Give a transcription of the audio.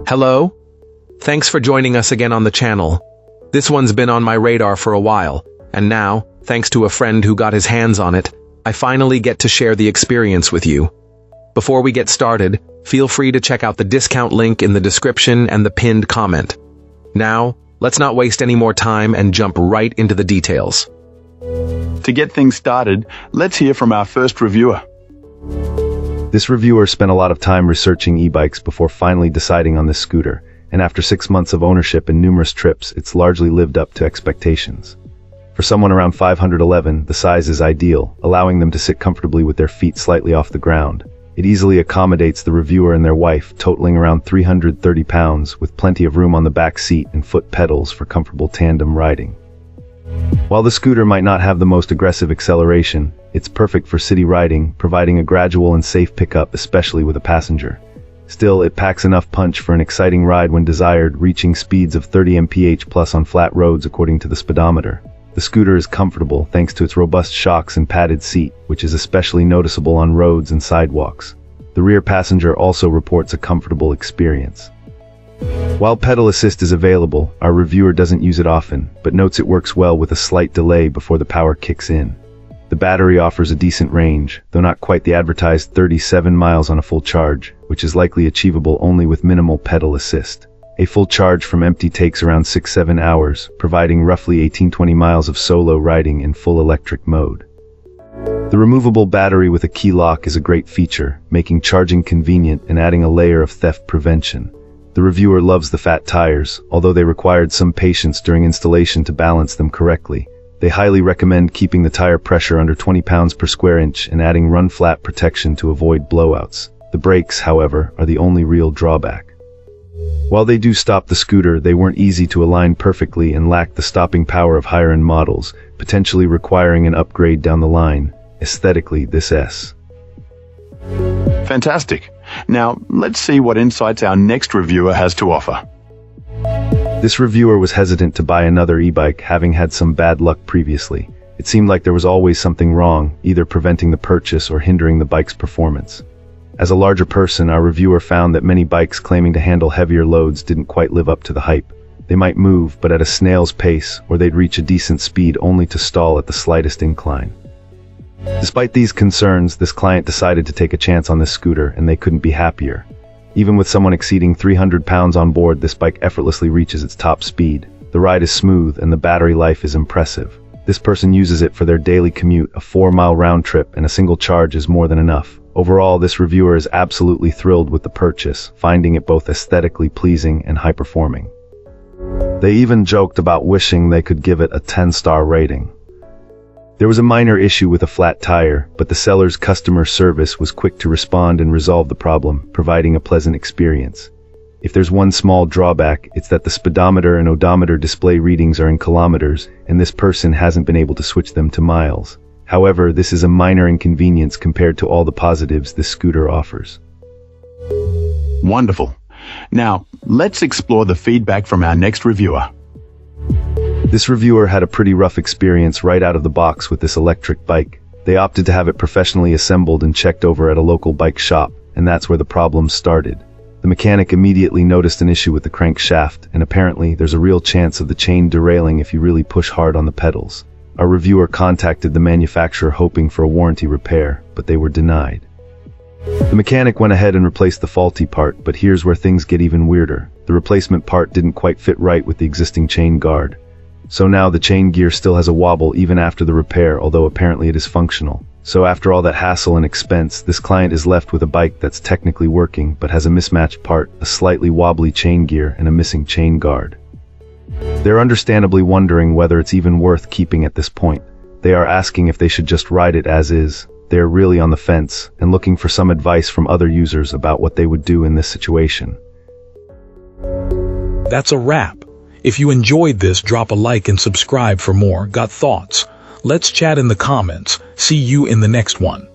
Hello? Thanks for joining us again on the channel. This one's been on my radar for a while, and now, thanks to a friend who got his hands on it, I finally get to share the experience with you. Before we get started, feel free to check out the discount link in the description and the pinned comment. Now, let's not waste any more time and jump right into the details. To get things started, let's hear from our first reviewer. This reviewer spent a lot of time researching e-bikes before finally deciding on this scooter, and after 6 months of ownership and numerous trips, it's largely lived up to expectations. For someone around 5'11", the size is ideal, allowing them to sit comfortably with their feet slightly off the ground. It easily accommodates the reviewer and their wife, totaling around 330 pounds, with plenty of room on the back seat and foot pedals for comfortable tandem riding. While the scooter might not have the most aggressive acceleration, it's perfect for city riding, providing a gradual and safe pickup, especially with a passenger. Still, it packs enough punch for an exciting ride when desired, reaching speeds of 30 mph plus on flat roads according to the speedometer. The scooter is comfortable thanks to its robust shocks and padded seat, which is especially noticeable on roads and sidewalks. The rear passenger also reports a comfortable experience. While pedal assist is available, our reviewer doesn't use it often, but notes it works well with a slight delay before the power kicks in. The battery offers a decent range, though not quite the advertised 37 miles on a full charge, which is likely achievable only with minimal pedal assist. A full charge from empty takes around 6-7 hours, providing roughly 18-20 miles of solo riding in full electric mode. The removable battery with a key lock is a great feature, making charging convenient and adding a layer of theft prevention. The reviewer loves the fat tires, although they required some patience during installation to balance them correctly. They highly recommend keeping the tire pressure under 20 pounds per square inch and adding run-flat protection to avoid blowouts. The brakes, however, are the only real drawback. While they do stop the scooter, they weren't easy to align perfectly and lack the stopping power of higher-end models, potentially requiring an upgrade down the line. Aesthetically, this S. Fantastic. Now, let's see what insights our next reviewer has to offer. This reviewer was hesitant to buy another e-bike, having had some bad luck previously. It seemed like there was always something wrong, either preventing the purchase or hindering the bike's performance. As a larger person, our reviewer found that many bikes claiming to handle heavier loads didn't quite live up to the hype. They might move, but at a snail's pace, or they'd reach a decent speed only to stall at the slightest incline. Despite these concerns, this client decided to take a chance on this scooter, and they couldn't be happier. Even with someone exceeding 300 pounds on board, this bike effortlessly reaches its top speed. The ride is smooth, and the battery life is impressive. This person uses it for their daily commute, a 4-mile round trip, and a single charge is more than enough. Overall, this reviewer is absolutely thrilled with the purchase, finding it both aesthetically pleasing and high-performing. They even joked about wishing they could give it a 10-star rating. There was a minor issue with a flat tire, but the seller's customer service was quick to respond and resolve the problem, providing a pleasant experience. If there's one small drawback, it's that the speedometer and odometer display readings are in kilometers, and this person hasn't been able to switch them to miles. However, this is a minor inconvenience compared to all the positives this scooter offers. Wonderful. Now, let's explore the feedback from our next reviewer. This reviewer had a pretty rough experience right out of the box with this electric bike. They opted to have it professionally assembled and checked over at a local bike shop, and that's where the problem started. The mechanic immediately noticed an issue with the crankshaft, and apparently there's a real chance of the chain derailing if you really push hard on the pedals. Our reviewer contacted the manufacturer hoping for a warranty repair, but they were denied. The mechanic went ahead and replaced the faulty part, but here's where things get even weirder. The replacement part didn't quite fit right with the existing chain guard. So now the chain gear still has a wobble even after the repair, although apparently it is functional. So after all that hassle and expense, this client is left with a bike that's technically working, but has a mismatched part, a slightly wobbly chain gear, and a missing chain guard. They're understandably wondering whether it's even worth keeping at this point. They are asking if they should just ride it as is. They are really on the fence, and looking for some advice from other users about what they would do in this situation. That's a wrap. If you enjoyed this, drop a like and subscribe for more. Got thoughts? Let's chat in the comments. See you in the next one.